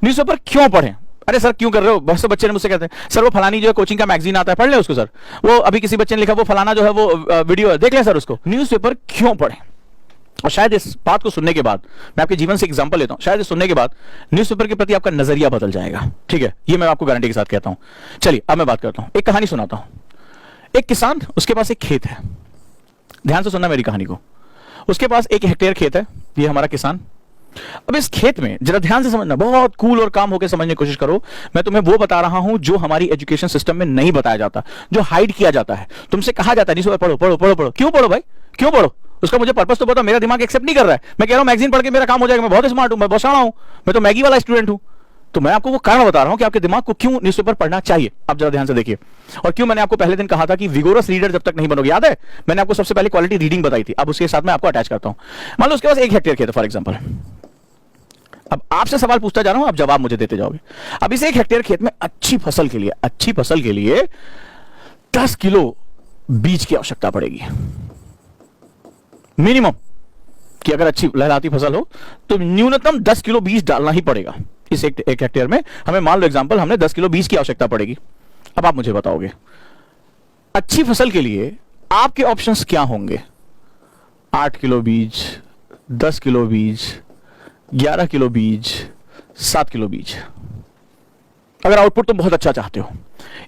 Newspaper क्यों पढ़ें? अरे सर क्यों कर रहे हो? बहुत से बच्चे ने मुझसे कहते हैं सर वो फलानी जो है कोचिंग का मैगजीन आता है पढ़ ले उसको सर, वो अभी किसी बच्चे ने लिखा वो फलाना जो है वो वीडियो है देख ले सर उसको। न्यूज़पेपर क्यों पढ़ें? और शायद इस बात को सुनने के बाद, मैं आपके जीवन से एग्जांपल लेता हूं, शायद इस सुनने के बाद न्यूज़पेपर के प्रति आपका नजरिया बदल जाएगा। ठीक है, ये मैं आपको गारंटी के साथ कहता हूं। चलिए अब मैं बात करता हूं, एक कहानी सुनाता हूं। एक किसान, उसके पास एक खेत है, ध्यान से सुनना मेरी कहानी को। उसके पास 1 हेक्टेयर खेत है, ये हमारा किसान। अब इस खेत में जरा ध्यान से समझना, बहुत कूल और काम होकर समझने की कोशिश करो। मैं तुम्हें वो बता रहा हूं जो हमारी एजुकेशन सिस्टम में नहीं बताया जाता, जो हाइड किया जाता है। तुमसे कहा जाता है नहीं पढ़ो पढ़ो पढ़ो पढ़ो, क्यों पढ़ो भाई, क्यों पढ़ो? उसका मुझे पर्पस तो बताओ, मेरा दिमाग एक्सेप्ट नहीं कर रहा है। मैं कह रहा हूं मैगजीन पढ़ के मेरा काम हो जाएगा, मैं बहुत स्मार्ट हूं, मैं बहुत शाना हूं, मैं तो मैगी वाला स्टूडेंट हूं। तो मैं आपको वो कारण बता रहा हूं कि आपके दिमाग को क्यों न्यूज़पेपर पढ़ना चाहिए। आप जरा ध्यान से देखिए। और क्यों मैंने आपको पहले दिन कहा था कि विगोरस रीडर जब तक नहीं बनोगे, याद है मैंने आपको सबसे पहले क्वालिटी रीडिंग बताई थी। अब उसके साथ मैं आपको अटैच करता हूं। मान लो उसके पास 1 हेक्टेयर खेत है फॉर एग्जांपल। अब आपसे सवाल पूछता जा रहा हूं, आप जवाब मुझे देते जाओगे। अब इस 1 हेक्टेयर खेत में अच्छी फसल के लिए 10 किलो बीज की आवश्यकता पड़ेगी मिनिमम, कि अगर अच्छी लहराती फसल हो तो न्यूनतम 10 किलो बीज डालना ही पड़ेगा। इस 1 हेक्टेयर में हमें मान लो एग्जांपल हमने 10 किलो बीज की आवश्यकता पड़ेगी। अब आप मुझे बताओगे अच्छी फसल के लिए आपके ऑप्शंस क्या होंगे? 8 किलो बीज, 10 किलो बीज, 11 किलो बीज, 7 किलो बीज। अगर आउटपुट तुम बहुत अच्छा चाहते हो,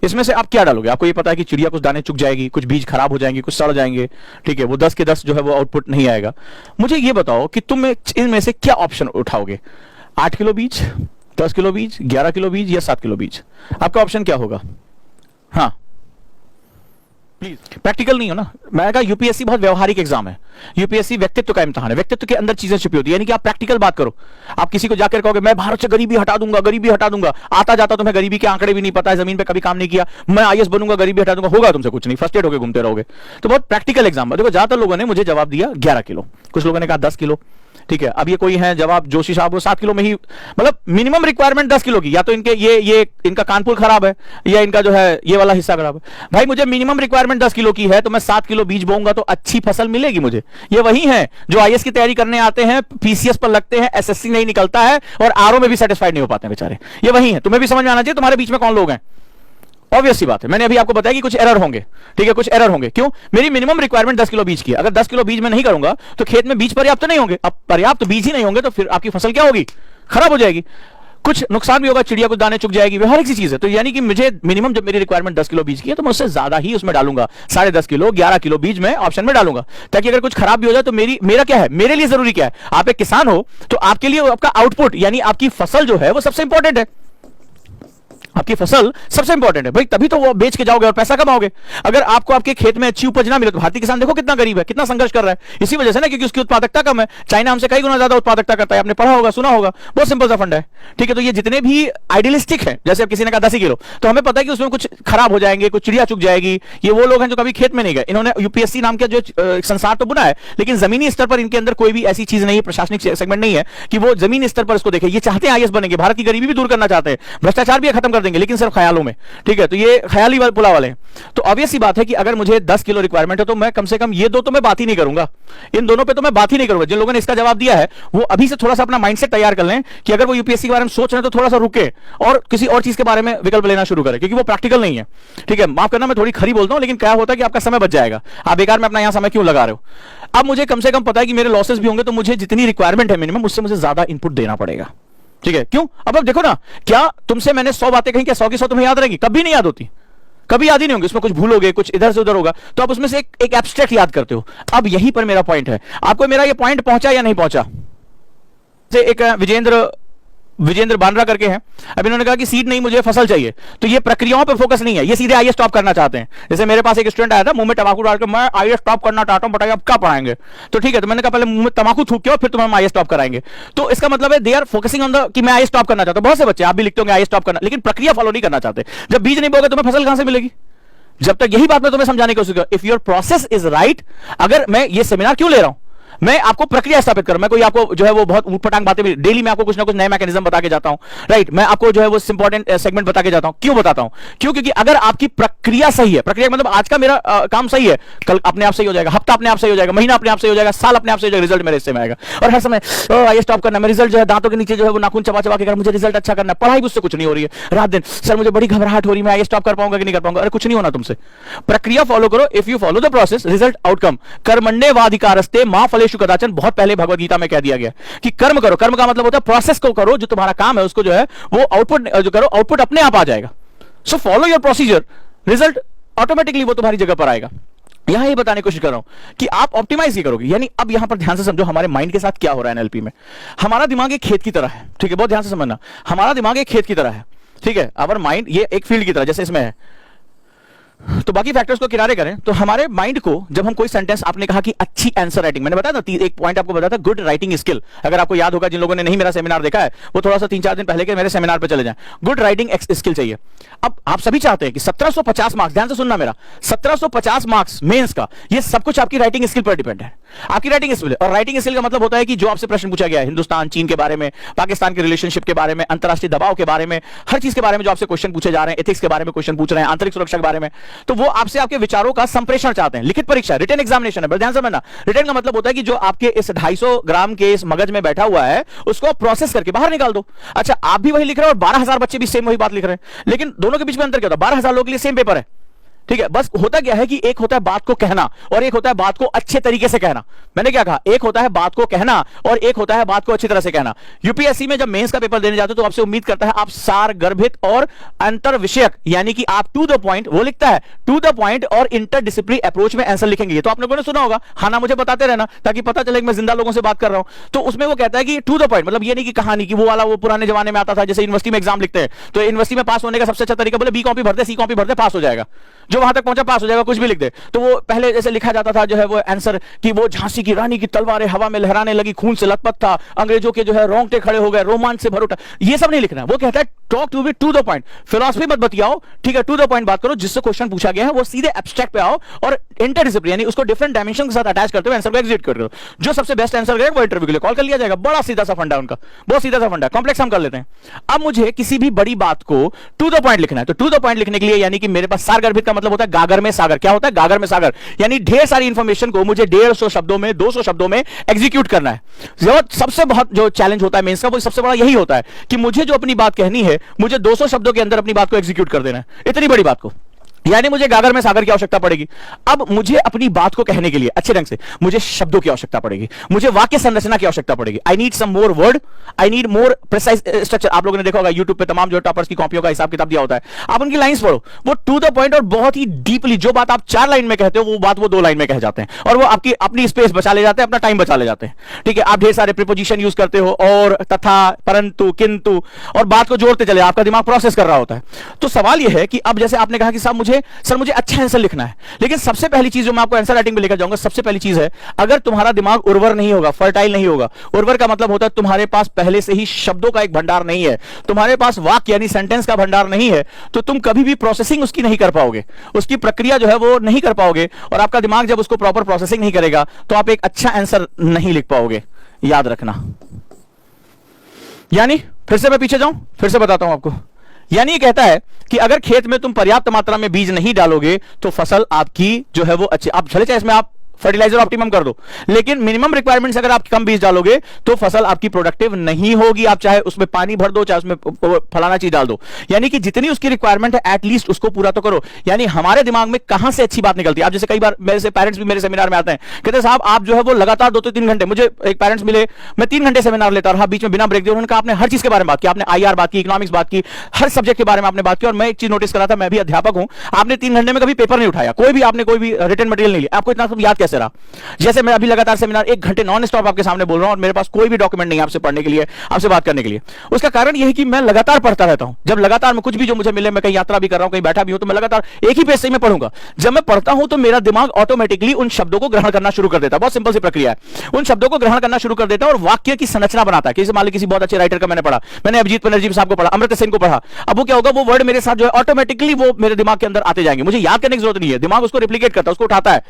इसमें से आप क्या डालोगे? आपको ये पता है कि चिड़िया कुछ दाने चुग जाएगी, कुछ बीज खराब हो जाएंगे, कुछ सड़ जाएंगे, ठीक है, वो 10 के 10 जो है वो आउटपुट नहीं आएगा। मुझे ये बताओ कि तुम इनमें से क्या ऑप्शन उठाओगे? 8 किलो बीज, 10 किलो बीज, 11 किलो बीज या 7 किलो बीज? आपका ऑप्शन क्या होगा? हाँ प्लीज, प्रैक्टिकल नहीं हो ना। मैंने कहा यूपीएससी बहुत व्यवहारिक एग्जाम है, यूपीएससी व्यक्तित्व का इम्तिहान है, व्यक्तित्व के अंदर चीजें छुपी होती है, यानी कि आप प्रैक्टिकल बात करो। आप किसी को जाकर कहोगे मैं भारत से गरीबी हटा दूंगा, गरीबी हटा दूंगा, आता जाता तुम्हें गरीबी के आंकड़े भी नहीं पता है, जमीन पे कभी काम नहीं किया, मैं आईएएस बनूंगा, गरीबी हटा दूंगा, होगा तुमसे कुछ नहीं, फ्रस्ट्रेट होकर घूमते रहोगे। तो बहुत प्रैक्टिकल एग्जाम है। देखो ज्यादातर लोगों ने मुझे जवाब दिया 11 किलो, कुछ लोगों ने कहा 10 किलो, ठीक है। अब ये कोई है जवाब जोशी साहब वो 7 किलो में ही, मतलब मिनिमम रिक्वायरमेंट 10 किलो की, या तो इनके ये इनका कानपुर खराब है या इनका जो है ये वाला हिस्सा खराब है। भाई मुझे मिनिमम रिक्वायरमेंट 10 किलो की है तो मैं 7 किलो बीज बोऊंगा तो अच्छी फसल मिलेगी मुझे। ये वही है जो आईएएस की तैयारी करने आते हैं, पीसीएस पर लगते हैं, एसएससी नहीं निकलता है और आरओ में भी सेटिस्फाइड नहीं हो पाते हैं बेचारे। ये वही है, तुम्हें भी समझ में आना चाहिए तुम्हारे बीच में कौन लोग हैं। ऑब्वियस सी बात है, मैंने अभी आपको बताया कि कुछ एरर होंगे, ठीक है, कुछ एरर होंगे। क्यों? मेरी मिनिमम रिक्वायरमेंट 10 किलो बीज की है, अगर 10 किलो बीज में नहीं करूंगा तो खेत में बीज पर्याप्त नहीं होंगे। अब पर्याप्त बीज ही नहीं होंगे तो फिर आपकी फसल क्या होगी? खराब हो जाएगी, कुछ नुकसान भी होगा, चिड़िया कुछ दाने चुग जाएगी, हर एक चीज है। तो यानी कि मुझे मिनिमम जब मेरी रिक्वायरमेंट 10 किलो बीज की है तो मैं उससे ज्यादा ही उसमें डालूंगा, 10.5 किलो 11 किलो बीज में ऑप्शन में डालूंगा, ताकि अगर कुछ खराब भी हो जाए तो मेरा क्या है, मेरे लिए जरूरी क्या है? आप एक किसान हो तो आपके लिए आपका आउटपुट यानी आपकी फसल जो है वो सबसे इंपॉर्टेंट है। आपकी फसल सबसे इंपॉर्टेंट है भाई, तभी तो वो बेच के जाओगे और पैसा कमाओगे। अगर आपको आपके खेत में अच्छी उपज ना मिले तो भारतीय किसान देखो कितना गरीब है, कितना संघर्ष कर रहा है, इसी वजह से ना, क्योंकि उसकी उत्पादकता कम है। चाइना हमसे कई गुना ज्यादा उत्पादकता करता है, आपने पढ़ा होगा, सुना होगा, बहुत सिंपल सा फंडा है, ठीक है। तो ये जितने भी आइडियलिस्टिक है, जैसे अब किसी ने कहा 10 किलो, तो हमें पता है कि उसमें कुछ खराब हो जाएंगे, कुछ चिड़िया चुग जाएगी। ये वो लोग हैं जो कभी खेत में नहीं गए, इन्होंने यूपीएससी नाम का जो संसार तो बुना है, लेकिन जमीनी स्तर पर इनके अंदर कोई भी ऐसी चीज नहीं है, प्रशासनिक सेगमेंट नहीं है कि वो जमीनी स्तर पर इसको देखे। ये चाहते हैं आईएएस बनेंगे, भारत की गरीबी भी दूर करना चाहते हैं, भ्रष्टाचार भी खत्म कर देंगे, लेकिन सिर्फ ख्यालों में, ठीक है। तो ये ख्याली वाले पुला वाले हैं। तो ऑब्वियस सी बात है कि अगर मुझे 10 किलो रिक्वायरमेंट है तो मैं कम से कम ये दो तो मैं बात ही नहीं करूंगा, इन दोनों पे तो मैं बात ही नहीं करूंगा। जिन लोगों ने इसका जवाब दिया है वो अभी से थोड़ा सा अपना माइंडसेट तैयार कर लें कि अगर वो यूपीएससी के बारे में सोच रहे हैं तो थोड़ा सा रुके और किसी और चीज के बारे में विकल्प लेना शुरू करें, क्योंकि वो प्रैक्टिकल नहीं है, ठीक है। माफ करना मैं थोड़ी खरी बोलता हूं, लेकिन क्या होता है कि आपका समय बच जाएगा, आप बेकार में अपना यहां समय क्यों लगा रहे हो। अब मुझे कम से कम पता है कि मेरे लॉसेस भी होंगे, तो मुझे जितनी रिक्वायरमेंट है मिनिमम उससे मुझे ज्यादा इनपुट देना पड़ेगा, ठीक है। क्यों? अब देखो ना, क्या तुमसे मैंने 100 बातें कही, क्या 100 की 100 तुम्हें याद रहेंगी? कभी नहीं याद होती, कभी याद ही नहीं होंगे, उसमें कुछ भूलोगे, कुछ इधर से उधर होगा, तो आप उसमें से एक एब्स्ट्रैक्ट याद करते हो। अब यहीं पर मेरा पॉइंट है, आपको मेरा ये पॉइंट पहुंचा या नहीं पहुंचा? से एक विजेंद्र बांद्रा करके हैं, अब इन्होंने कहा कि सीड नहीं मुझे फसल चाहिए, तो ये प्रक्रियाओं पे फोकस नहीं है, ये सीधे आईएएस टॉप करना चाहते हैं। जैसे मेरे पास एक स्टूडेंट आया था, मुंह में तंबाकू डाल के मैं आईएएस टॉप करना चाहता हूं, बताइए अब क्या पढ़ाएंगे? तो ठीक है, तो मैंने कहा पहले मुंह में तंबाकू थूक के और फिर तुम्हें हम आईएएस टॉप कराएंगे। तो इसका मतलब है they are focusing on the कि मैं आईएएस टॉप करना चाहता हूं। बहुत से बच्चे, आप भी लिखते होंगे आईएएस टॉप करना, लेकिन प्रक्रिया फॉलो नहीं करना चाहते। जब बीज नहीं बोगे तुम्हें फसल कहां से मिलेगी? जब तक यही बात मैं तुम्हें समझाने की कोशिश कर, if your process is right, अगर मैं ये सेमिनार क्यों ले रहा हूं, मैं आपको प्रक्रिया स्थापित कर, मैं कोई आपको जो है वो बहुत ऊटपटांग बातें, डेली मैं आपको कुछ ना कुछ नए मैकेनिज्म बता के जाता हूं, राइट। मैं आपको जो है वो इंपॉर्टेंट सेगमेंट बता के जाता हूं। क्यों बताता हूं? क्योंकि अगर आपकी प्रक्रिया सही है, प्रक्रिया मतलब आज का मेरा काम सही है, कल अपने आप सही हो जाएगा, हफ्ता अपने आप सही हो जाएगा, महीना अपने आप सही हो जाएगा, साल अपने आप सही हो जाएगा, रिजल्ट मेरे हिस्से में आएगा। और हर समय आइए स्टॉप करना, मैं रिजल्ट जो है दांतों के नीचे जो है वो नाखून चबा चबा के कर, मुझे रिजल्ट अच्छा करना है, पढ़ाई मुझसे कुछ नहीं हो रही है, रात दिन सर मुझे बड़ी घबराहट हो रही है, मैं आइए स्टॉप कर पाऊंगा कि नहीं कर पाऊंगा। अरे कुछ नहीं होना तुमसे, प्रक्रिया फॉलो करो। If you follow the process, result outcome. कर्मण्येवाधिकारस्ते मा फलेषु कदाचन, बहुत पहले भगवद गीता में कह दिया गया कि कर्म करो। कर्म का मतलब होता है प्रोसेस को करो, जो तुम्हारा काम है उसको जो है वो आउटपुट जो करो, आउटपुट अपने आप आ जाएगा। So follow your procedure, result automatically वो तुम्हारी जगह पर आएगा। यहां ये बताने की कोशिश कर रहा हूं कि आप ऑप्टिमाइज ही करोगे। यानी अब यहां पर ध्यान से समझो हमारे माइंड के साथ क्या हो रहा है एनएलपी में। हमारा दिमाग एक खेत की तरह है, ठीक है, बहुत ध्यान से समझना। हमारा दिमाग एक खेत की तरह है, ठीक है। अवर माइंड ये एक फील्ड की तरह, जैसे इसमें है, तो बाकी फैक्टर्स को किनारे करें। तो हमारे माइंड को जब हम कोई सेंटेंस, आपने कहा कि अच्छी आंसर राइटिंग, मैंने बताया था एक पॉइंट आपको बताया था, गुड राइटिंग स्किल। अगर आपको याद होगा, जिन लोगों ने नहीं मेरा सेमिनार देखा है वो थोड़ा सा 3-4 दिन पहले के मेरे सेमिनार पे चले जाएं। गुड राइटिंग स्किल चाहिए। अब आप सभी चाहते हैं कि 1750 मार्क्स, ध्यान से सुनना मेरा, 1750 मार्क्स मेंस का, ये सब कुछ आपकी राइटिंग स्किल पर डिपेंड है। आपकी राइटिंग स्किल, और राइटिंग स्किल का मतलब होता है कि जो आपसे प्रश्न पूछा गया है हिंदुस्तान चीन के बारे में, पाकिस्तान के रिलेशनशिप के बारे में, अंतरराष्ट्रीय दबाव के बारे में, हर चीज के बारे में जो आपसे क्वेश्चन पूछे जा रहे हैं, एथिक्स के बारे में क्वेश्चन पूछ रहे हैं, आंतरिक सुरक्षा के बारे में, तो वो आपसे आपके विचारों का संप्रेषण चाहते हैं। लिखित परीक्षा, रिटन एग्जामिनेशन है, ध्यान से समझना। रिटन का मतलब होता है कि जो आपके इस 250 ग्राम के इस मगज में बैठा हुआ है उसको प्रोसेस करके बाहर निकाल दो। अच्छा, आप भी वही लिख रहे हो और 12,000 बच्चे भी सेम वही बात लिख रहे हैं, लेकिन दोनों के बीच में अंतर क्या होता है? 12,000 लोगों के लिए सेम पेपर है, ठीक है। बस होता क्या है कि एक होता है बात को कहना और एक होता है बात को अच्छे तरीके से कहना। मैंने क्या कहा? एक होता है बात को कहना और एक होता है बात को अच्छी तरह से कहना। यूपीएससी में जब मेंस का पेपर देने जाते हो तो आपसे उम्मीद करता है आप सार गर्भित और अंतर विषयक, यानी कि आप टू द पॉइंट, वो लिखता है टू द पॉइंट और इंटरडिसिप्लिनरी अप्रोच में आंसर लिखेंगे। ये तो आप लोगों ने सुना होगा, हाँ ना मुझे बताते रहना ताकि पता चले कि मैं जिंदा लोगों से बात कर रहा हूं। तो उसमें वो कहता है कि टू द पॉइंट, मतलब ये नहीं कि कहानी की वो वाला, वो पुराने जमाने में आता था जैसे यूनिवर्सिटी में एग्जाम लिखते हैं तो यूनिवर्सिटी में पास होने का सबसे अच्छा तरीका, बोले बी कॉपी भरते, सी कॉपी भरते, पास हो जाएगा। जो वहां तक पहुंचा पास हो जाएगा, कुछ भी लिख दे। तो वो पहले जैसे लिखा जाता था जो है वो आंसर कि वो झांसी की रानी की तलवारें हवा में लहराने लगी, खून से लथपथ था, अंग्रेजों के जो है रोंगटे खड़े हो गए, रोमांच से भर उठा, ये सब नहीं लिखना। वो कहता है talk to be to the point, philosophy मत बतियाओ, ठीक है, टू द पॉइंट बात करो। जिससे क्वेश्चन पूछा गया है वो सीधे एब्स्ट्रैक्ट पे आओ और इंटरडिसिप्लिनरी, यानी उसको डिफरेंट डायमेंशन के साथ अटैच करते हुए आंसर को एग्जीक्यूट करो। जो सबसे बेस्ट आंसर करेगा वो इंटरव्यू के लिए कॉल कर लिया जाएगा। बड़ा सीधा सा फंडा उनका, बहुत सीधा सा फंडा। कॉम्प्लेक्स हम कर लेते हैं। अब मुझे किसी भी बड़ी बात को टू द पॉइंट लिखना है, तो टू द पॉइंट लिखने के लिए यानी कि मेरे पास सार गर्भित का मतलब होता है गागर में सागर। क्या होता है? गागर में सागर, यानी ढेर सारी इंफॉर्मेशन को मुझे 150 शब्दों में, 200 शब्दों में एग्जीक्यूट करना है। सबसे बहुत जो चैलेंज होता है मेंस का, वो सबसे बड़ा यही होता है कि मुझे जो अपनी बात कहनी है, मुझे 200 शब्दों के अंदर अपनी बात को एग्जीक्यूट कर देना है, इतनी बड़ी बात को। यानी मुझे गागर में सागर की आवश्यकता पड़ेगी। अब मुझे अपनी बात को कहने के लिए अच्छे ढंग से मुझे शब्दों की आवश्यकता पड़ेगी, मुझे वाक्य संरचना की आवश्यकता पड़ेगी। I need some more word, I need more precise structure. आप लोगों ने देखा होगा यूट्यूब पे तमाम जो टॉपर्स की कॉपियों का हिसाब किताब दिया होता है, आप उनकी लाइंस पढ़ो, वो टू द पॉइंट और बहुत ही डीपली, जो बात आप 4 लाइन में कहते हो वो बात वो 2 लाइन में कह जाते हैं, और वो आपकी अपनी स्पेस बचा ले जाते हैं, अपना टाइम बचा ले जाते हैं, ठीक है। आप ढेर सारे प्रीपोजिशन यूज करते हो, और, तथा, परंतु, किंतु, और बात को जोड़ते चले, आपका दिमाग प्रोसेस कर रहा होता है। तो सवाल यह है कि अब जैसे आपने कहा कि साहब मुझे अच्छा आंसर लिखना है, लेकिन सबसे पहली चीज जो मैं आपको आंसर राइटिंग में लेकर जाऊंगा, सबसे पहली चीज है, अगर तुम्हारा दिमाग उर्वर नहीं होगा, फर्टाइल नहीं होगा। उर्वर का मतलब होता है तुम्हारे पास पहले से ही शब्दों का एक भंडार नहीं है, तुम्हारे पास वाक्य यानी सेंटेंस का भंडार नहीं है, तो तुम कभी भी प्रोसेसिंग उसकी नहीं कर पाओगे, उसकी प्रक्रिया जो है वो नहीं कर पाओगे, और आपका दिमाग जब उसको प्रॉपर प्रोसेसिंग नहीं करेगा तो आप एक अच्छा आंसर नहीं लिख पाओगे। याद रखना। यानी फिर से मैं पीछे जाऊं, फिर से बताता हूं आपको। यानी ये कहता है कि अगर खेत में तुम पर्याप्त मात्रा में बीज नहीं डालोगे तो फसल आपकी जो है वो अच्छी, आप चले चाहे इसमें आप फर्टिलाइजर ऑप्टिमम कर दो, लेकिन मिनिमम रिक्वायरमेंट्स अगर आप कम बीज डालोगे तो फसल आपकी प्रोडक्टिव नहीं होगी। आप चाहे उसमें पानी भर दो, चाहे उसमें फलाना चीज डाल दो, यानी कि जितनी उसकी रिक्वायरमेंट है एटलीस्ट उसको पूरा तो करो। यानी हमारे दिमाग में कहां से अच्छी बात निकलती है। आप जैसे कई बार मेरे से पेरेंट्स भी मेरे सेमिनार में आते हैं, कहते हैं साहब आप जो है वो लगातार 2 से 3 घंटे, मुझे एक पेरेंट्स मिले, मैं 3 घंटे सेमिनार लेता रहा, बीच में बिना ब्रेक दिए। उन्होंने कहा आपने हर चीज के बारे में बात की, आपने IR बात की, इकोनॉमिक्स बात की, हर सब्जेक्ट के बारे में आपने बात की, और मैं एक चीज नोटिस करा था, मैं भी अध्यापक हूं, आपने 3 घंटे में कभी पेपर नहीं उठाया, कोई भी आपने कोई भी रिटन मटेरियल नहीं लिया, आपको इतना सब याद कैसे रहा। जैसे मैं अभी लगातार सेमिनार 1 घंटे नॉन स्टॉप आपके सामने बोल रहा हूं और मेरे पास कोई भी डॉक्यूमेंट नहीं है आपसे पढ़ने के लिए, आपसे बात करने के लिए। उसका कारण यह है कि मैं लगातार पढ़ता रहता हूं। जब लगातार मैं कुछ भी जो मुझे मिले, मैं कहीं यात्रा भी कर रहा हूं, कहीं बैठा भी हूं, तो मैं लगातार एक ही पेज से मैं पढ़ूंगा। जब मैं पढ़ता हूं तो मेरा दिमाग ऑटोमेटिकली उन शब्दों को ग्रहण करना शुरू कर देता है। बहुत सिंपल सी प्रक्रिया है, उन शब्दों को ग्रहण करना शुरू कर देता है और वाक्य की संरचना बनाता है। मान लीजिए किसी बहुत अच्छे राइटर का मैंने पढ़ा, मैंने अभिजीत बनर्जी साहब को पढ़ा, अमृता सेन को पढ़ा, अब वो क्या होगा, वो वर्ड मेरे साथ जो है ऑटोमेटिकली वो मेरे दिमाग के अंदर आते जाएंगे, मुझे याद करने की जरूरत नहीं है, दिमाग उसको रिप्लिकेट करता है, उसको उठाता है।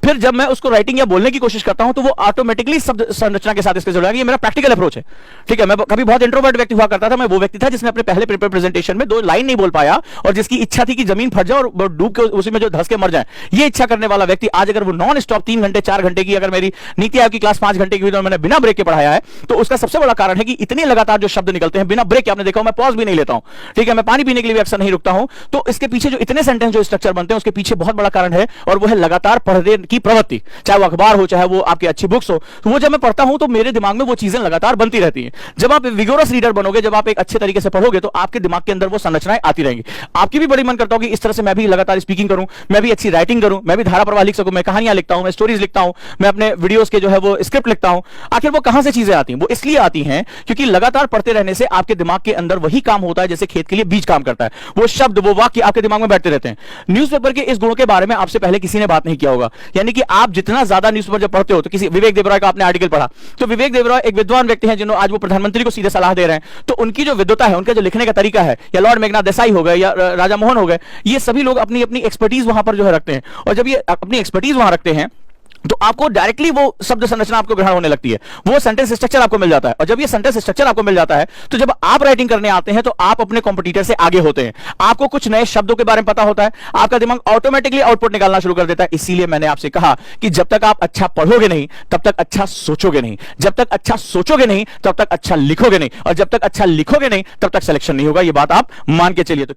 फिर जब मैं मैं उसको राइटिंग या बोलने की कोशिश करता हूं तो वो ऑटोमेटिकली शब्द संरचना के साथ इसके जुड़ जाएगा। ये मेरा प्रैक्टिकल अप्रोच है, ठीक है। मैं कभी बहुत इंट्रोवर्ट व्यक्ति हुआ करता था, मैं वो व्यक्ति था जिसने अपने पहले पेपर प्रेजेंटेशन में 2 लाइन नहीं बोल पाया और जिसकी इच्छा थी कि जमीन फट जाए और डूब के उसी में जो धंस के मर जाए। ये इच्छा करने वाला व्यक्ति आज अगर वो नॉन स्टॉप 3 घंटे 4 घंटे की, अगर मेरी नीति आयोग की क्लास 5 घंटे की हुई तो मैंने बिना ब्रेक के पढ़ाया है, तो उसका सबसे बड़ा कारण है कि इतने लगातार जो शब्द निकलते हैं बिना ब्रेक के। आपने देखा मैं पॉज भी नहीं लेता हूं, ठीक है, मैं पानी पीने के लिए भी अक्सर नहीं रुकता हूं। तो इसके पीछे जो इतने सेंटेंस जो स्ट्रक्चर बनते हैं उसके पीछे बहुत बड़ा कारण है और वो है लगातार पढ़ने की प्रवृत्ति। चाहे वो अखबार हो, चाहे वो आपकी अच्छी बुक्स हो, तो वो जब मैं पढ़ता हूं तो मेरे दिमाग में वो चीजें लगातार बनती रहती हैं। जब आप विगोरस रीडर बनोगे, जब आप एक अच्छे तरीके से पढ़ोगे तो आपके दिमाग के अंदर वो संरचनाएं आती रहेंगी। आपकी भी बड़ी मन करता हो कि इस तरह से मैं भी लगातार स्पीकिंग करूं, मैं भी अच्छी राइटिंग करूं, मैं भी धारा प्रवाह लिख सकूं, मैं कहानियां लिखता हूं, मैं स्टोरीज लिखता हूं, मैं अपने वीडियोस के जो है वो स्क्रिप्ट लिखता हूं। आखिर वो कहां से चीजें आती हैं? वो इसलिए आती हैं क्योंकि लगातार पढ़ते रहने से आपके दिमाग के अंदर वही काम होता है जैसे खेत के लिए बीज काम करता है। वो शब्द, वो वाक्य आपके दिमाग में बैठते रहते हैं। न्यूज़पेपर के इस गुण के बारे में आपसे पहले किसी ने बात नहीं किया होगा, यानी कि आप जितना ज्यादा न्यूज़पेपर जब पढ़ते हो, तो किसी विवेक देवराय का आपने आर्टिकल पढ़ा, तो विवेक देवराय एक विद्वान व्यक्ति हैं जिन्होंने आज वो प्रधानमंत्री को सीधे सलाह दे रहे हैं, तो उनकी जो विद्वता है, उनका जो लिखने का तरीका है, या लॉर्ड मेघनाथ देसाई हो गए या राजा मोहन हो गए, ये सभी लोग अपनी अपनी एक्सपर्टीज वहां पर जो है रखते हैं। और जब ये अपनी एक्सपर्टीज वहां रखते हैं तो आपको डायरेक्टली वो शब्द संरचना आपको ग्रहण होने लगती है, वो सेंटेंस स्ट्रक्चर आपको मिल जाता है। और जब ये सेंटेंस स्ट्रक्चर आपको मिल जाता है तो जब आप राइटिंग करने आते हैं तो आप अपने कॉम्पिटिटर से आगे होते हैं। आपको कुछ नए शब्दों के बारे में पता होता है, आपका दिमाग ऑटोमेटिकली आउटपुट निकालना शुरू कर देता है। इसीलिए मैंने आपसे कहा कि जब तक आप अच्छा पढ़ोगे नहीं तब तक अच्छा सोचोगे नहीं, जब तक अच्छा सोचोगे नहीं तब तक अच्छा लिखोगे नहीं, और जब तक अच्छा लिखोगे नहीं तब तक सिलेक्शन नहीं होगा। ये बात आप मान के चलिए। तो